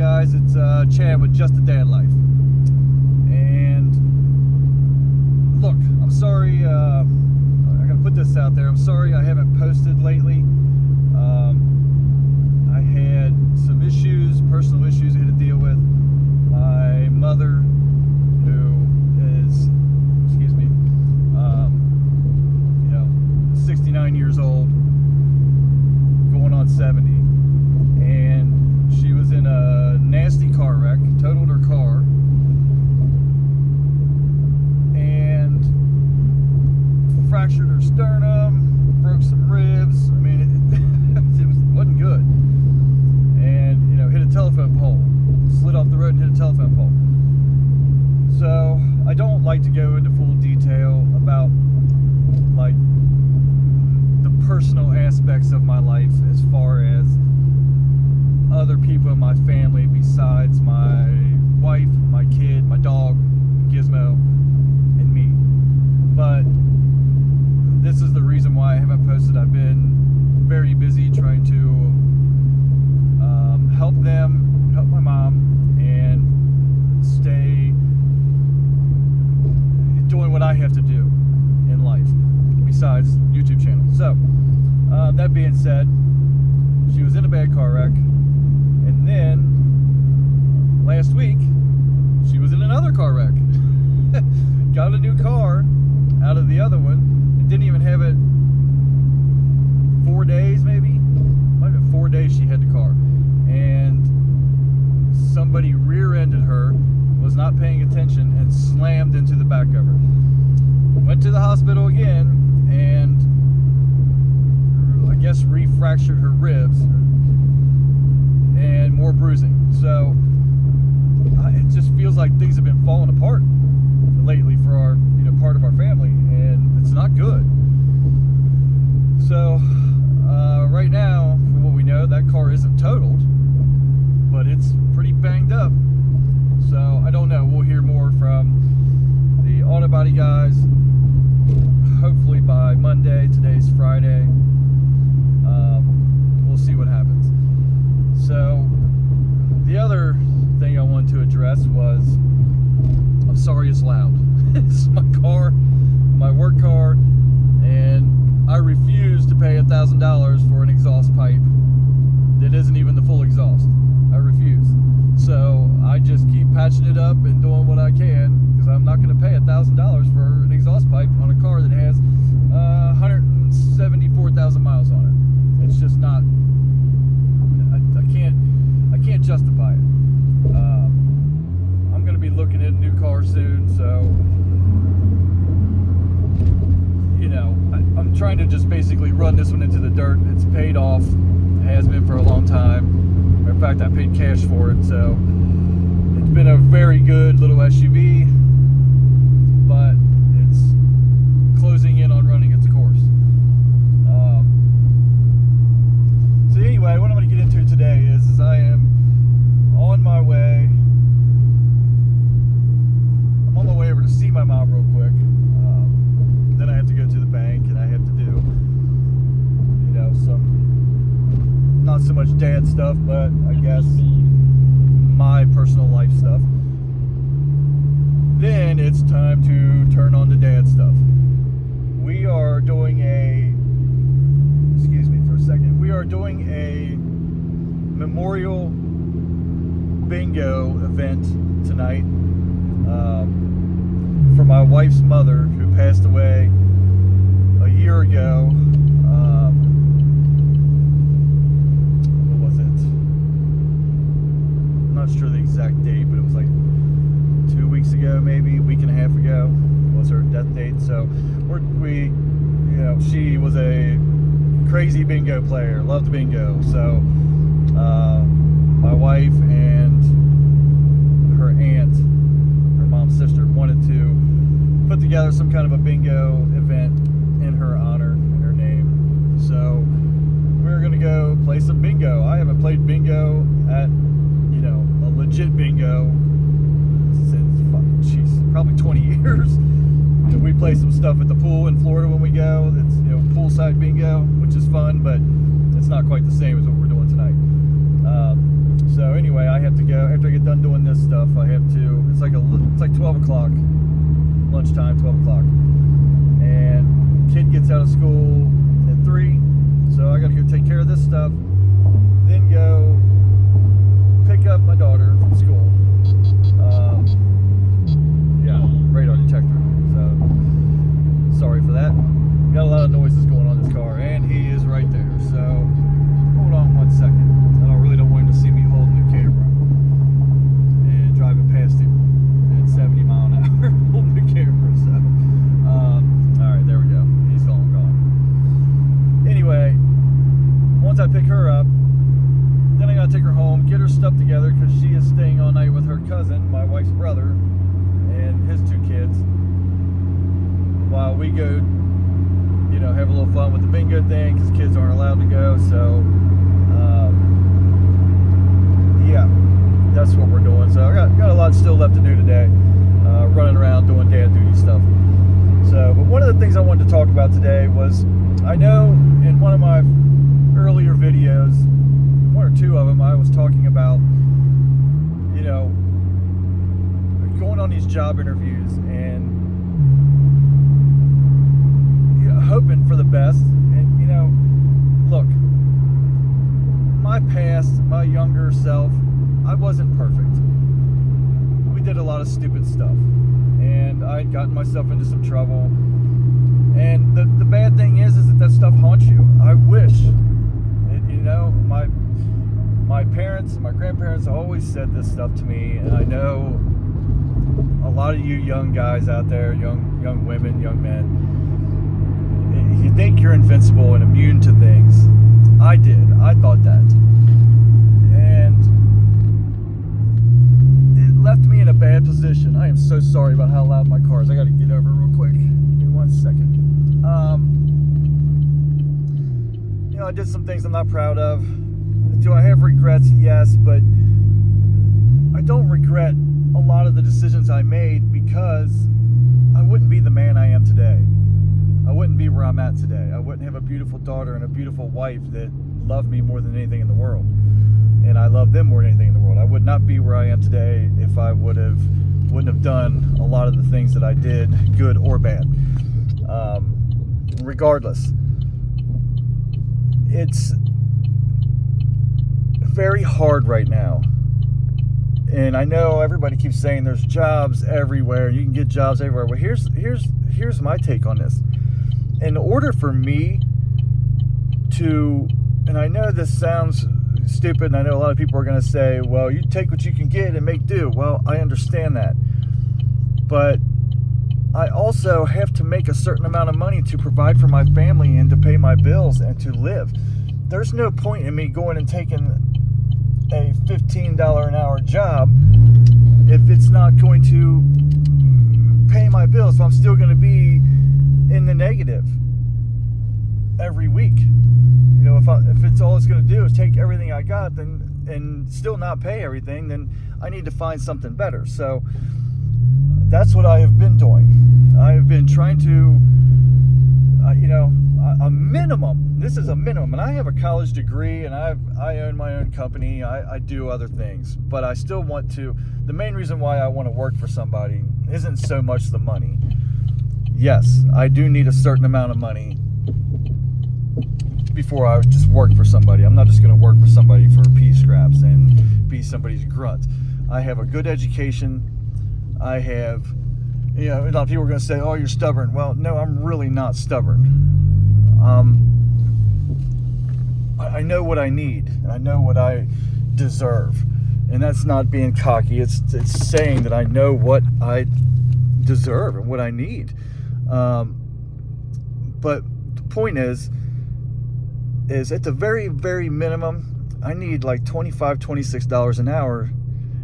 guys, it's Chad with Just a Dad Life. And look, I'm sorry, I gotta put this out there. I'm sorry I haven't posted lately. I had some issues, personal issues I had to deal with. My mother, who is, 69 years old, going on 70. And she was in a nasty car wreck, totaled her car, and fractured her sternum, broke some ribs. I mean, it wasn't good. And, hit a telephone pole, slid off the road and hit a telephone pole. So, I don't like to go into full detail about, like, the personal aspects of my life as far as other people in my family besides my wife, my kid, my dog, Gizmo, and me. But this is the reason why I haven't posted. I've been very busy trying to help my mom, and stay doing what I have to do in life besides YouTube channel. So, that being said, she was in a bad car wreck. And then, last week, she was in another car wreck. Got a new car out of the other one, and didn't even have it 4 days, maybe? Might have been 4 days she had the car. And somebody rear-ended her, was not paying attention, and slammed into the back of her. Went to the hospital again, and I guess re-fractured her ribs, and more bruising. So it just feels like things have been falling apart lately for our, part of our family, and it's not good. So right now, from what we know, that car isn't totaled, but it's pretty banged up. So I don't know. We'll hear more from the auto body guys hopefully by Monday. Today's Friday. We'll see what happens. So the other thing I wanted to address was, I'm sorry it's loud. It's my car, my work car, and I refuse to pay $1,000 for an exhaust pipe that isn't even the full exhaust. I refuse. So I just keep patching it up and doing what I can, because I'm not going to pay $1,000 for an exhaust pipe on a car that has 174,000 miles on it. It's just not. I can't justify it. I'm going to be looking at a new car soon, so I'm trying to just basically run this one into the dirt. It's paid off. It has been for a long time. In fact, I paid cash for it, so it's been a very good little SUV, but it's closing in on running its course. So anyway, what I'm going to get into today is I am on my way. I'm on my way over to see my mom real quick. Then I have to go to the bank, and I have to do, some, not so much dad stuff, but I guess my personal life stuff. Then it's time to turn on the dad stuff. We are doing we are doing a memorial bingo event tonight for my wife's mother, who passed away a year ago. What was it? I'm not sure the exact date, but it was like 2 weeks ago, maybe a week and a half ago was her death date. So she was a crazy bingo player, loved bingo. So my wife and her aunt, her mom's sister, wanted to put together some kind of a bingo event in her honor, in her name. So we're gonna go play some bingo. I haven't played bingo at a legit bingo since probably 20 years. We play some stuff at the pool in Florida when we go. It's poolside bingo, which is fun, but it's not quite the same as what we're doing tonight. So anyway, I have to go after I get done doing this stuff. I have to. It's like 12 o'clock, lunchtime, 12 o'clock, and kid gets out of school at 3. So I got to go take care of this stuff, then go pick up my daughter from school. Yeah, radar detector. So sorry for that. Got a lot of noises going on in this car, and he is right there. So hold on 1 second. I really don't want him to see me holding the camera and driving past him at 70 mile an hour holding the camera. So all right, there we go. He's all gone. Anyway, once I pick her up, then I gotta take her home, get her stuff together, because she is staying all night with her cousin, my wife's brother, and his 2 kids, while we go, have a little fun with the bingo thing, because kids aren't allowed to go. So yeah, that's what we're doing. So I got a lot still left to do today, running around doing dad duty stuff. So, but one of the things I wanted to talk about today was, I know in one of my earlier videos, 1 or 2 of them, I was talking about, going on these job interviews and hoping for the best. And look, my past, my younger self, I wasn't perfect. We did a lot of stupid stuff, and I had gotten myself into some trouble. And the bad thing is that stuff haunts you. I wish, my parents, my grandparents always said this stuff to me, and I know a lot of you young guys out there, young women, young men, you think you're invincible and immune to things. I did. I thought that. And it left me in a bad position. I am so sorry about how loud my car is. I got to get over real quick. Give me 1 second. I did some things I'm not proud of. Do I have regrets? Yes, but I don't regret a lot of the decisions I made, because I wouldn't be the man I am today. I wouldn't be where I'm at today. I wouldn't have a beautiful daughter and a beautiful wife that love me more than anything in the world, and I love them more than anything in the world. I would not be where I am today if I wouldn't have done a lot of the things that I did, good or bad. Regardless, it's very hard right now, and I know everybody keeps saying there's jobs everywhere, you can get jobs everywhere. Well, here's my take on this. In order for me to, and I know this sounds stupid, and I know a lot of people are going to say, well, you take what you can get and make do. Well, I understand that, but I also have to make a certain amount of money to provide for my family and to pay my bills and to live. There's no point in me going and taking a $15 an hour job if it's not going to pay my bills, if I'm still going to be in the negative every week. If it's all it's going to do is take everything I got, then and still not pay everything, then I need to find something better. So that's what I have been doing. I have been trying to, a minimum. This is a minimum, and I have a college degree, and I own my own company. I do other things, but I still want to. The main reason why I want to work for somebody isn't so much the money. Yes, I do need a certain amount of money before I would just work for somebody. I'm not just going to work for somebody for pea scraps and be somebody's grunt. I have a good education. I have, a lot of people are going to say, oh, you're stubborn. Well, no, I'm really not stubborn. I know what I need, and I know what I deserve. And that's not being cocky. It's saying that I know what I deserve and what I need. But the point is at the very, very minimum, I need like $25, $26 an hour,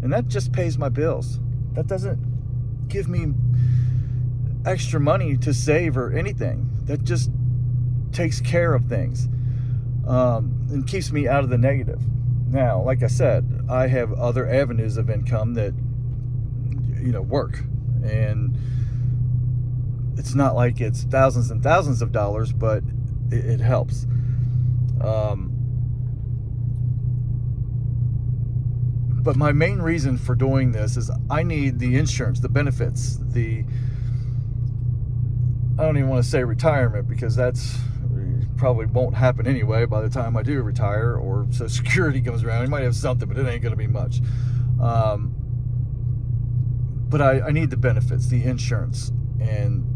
and that just pays my bills. That doesn't give me extra money to save or anything. That just takes care of things, and keeps me out of the negative. Now, like I said, I have other avenues of income that, work, and it's not like it's thousands and thousands of dollars, but it helps. But my main reason for doing this is I need the insurance, the benefits, I don't even want to say retirement, because that's probably won't happen anyway by the time I do retire, or Social Security comes around. You might have something, but it ain't going to be much. But I need the benefits, the insurance, and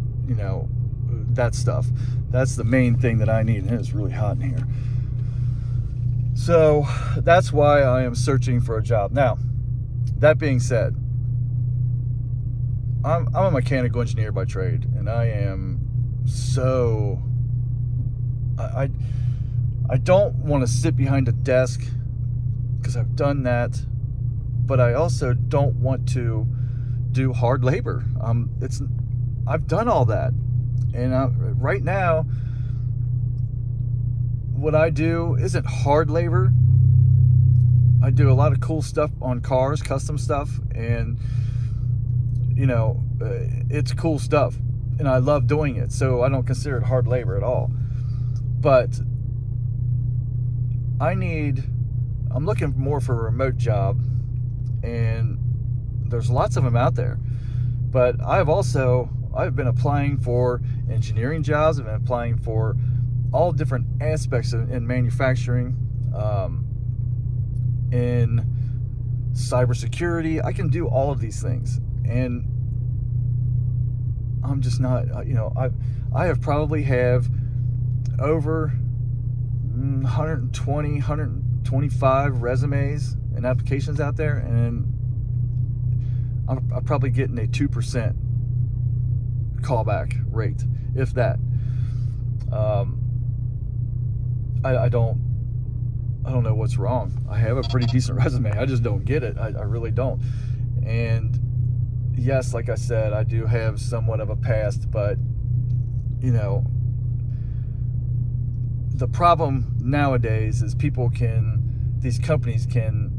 that stuff. That's the main thing that I need, and it's really hot in here. So that's why I am searching for a job. Now, that being said, I'm a mechanical engineer by trade, and I am so... I don't want to sit behind a desk, because I've done that, but I also don't want to do hard labor. I've done all that, and right now, what I do isn't hard labor. I do a lot of cool stuff on cars, custom stuff, and it's cool stuff, and I love doing it, so I don't consider it hard labor at all. But I'm looking more for a remote job, and there's lots of them out there. But I've been applying for engineering jobs. I've been applying for all different aspects in manufacturing, in cybersecurity. I can do all of these things, and I'm just not, I have probably have over 120, 125 resumes and applications out there, and I'm probably getting a 2% callback rate, if that. I don't know what's wrong. I have a pretty decent resume. I just don't get it. I really don't. And yes, like I said, I do have somewhat of a past, but the problem nowadays is these companies can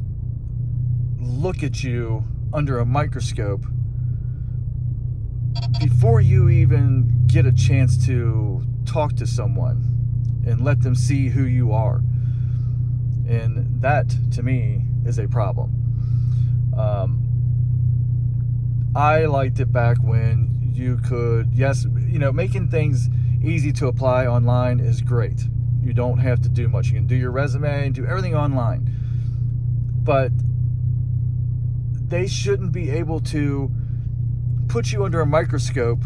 look at you under a microscope before you even get a chance to talk to someone and let them see who you are. And that, to me, is a problem. I liked it back when you could, making things easy to apply online is great. You don't have to do much. You can do your resume and do everything online. But they shouldn't be able to put you under a microscope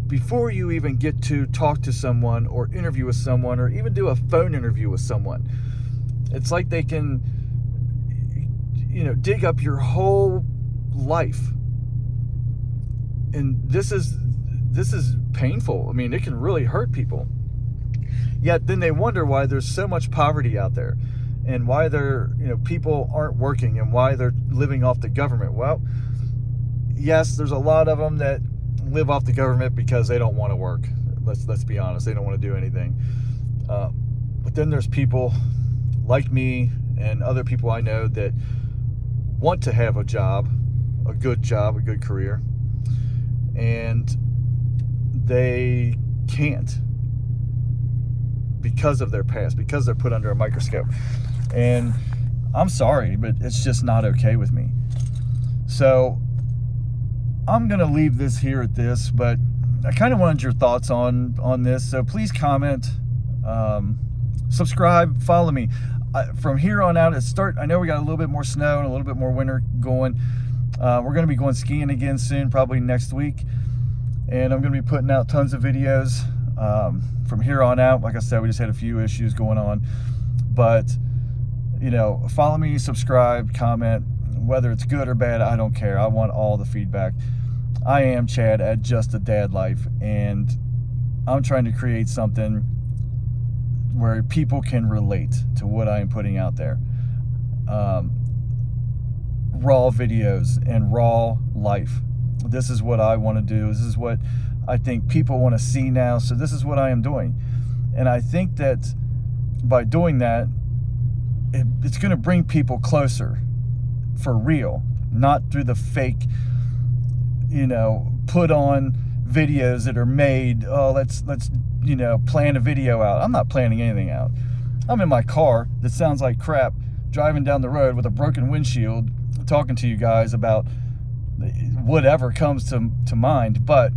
before you even get to talk to someone or interview with someone or even do a phone interview with someone. It's like they can, dig up your whole life. And this is painful. I mean, it can really hurt people. Yet then they wonder why there's so much poverty out there, and why people aren't working, and why they're living off the government. Well, yes, there's a lot of them that live off the government because they don't want to work. Let's be honest, they don't want to do anything. But then there's people like me and other people I know that want to have a job, a good career, and they can't because of their past, because they're put under a microscope. And I'm sorry, but it's just not okay with me. So I'm going to leave this here at this, but I kind of wanted your thoughts on this. So please comment, subscribe, follow me. From here on out, I know we got a little bit more snow and a little bit more winter going. We're going to be going skiing again soon, probably next week. And I'm going to be putting out tons of videos from here on out. Like I said, we just had a few issues going on. But, follow me, subscribe, comment. Whether it's good or bad, I don't care. I want all the feedback. I am Chad at Just a Dad Life, and I'm trying to create something where people can relate to what I am putting out there. Raw videos and raw life. This is what I want to do. This is what I think people want to see now. So this is what I am doing. And I think that by doing that, it's going to bring people closer for real, not through the fake, put on videos that are made. Oh, let's plan a video out. I'm not planning anything out. I'm in my car that sounds like crap, driving down the road with a broken windshield, talking to you guys about whatever comes to mind. But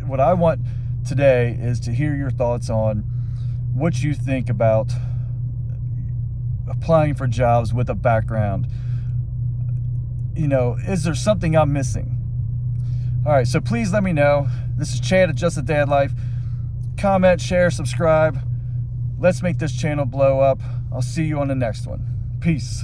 what I want today is to hear your thoughts on what you think about applying for jobs with a background. Is there something I'm missing? All right, so please let me know. This is Chad at Just a Dad Life. Comment, share, subscribe. Let's make this channel blow up. I'll see you on the next one. Peace.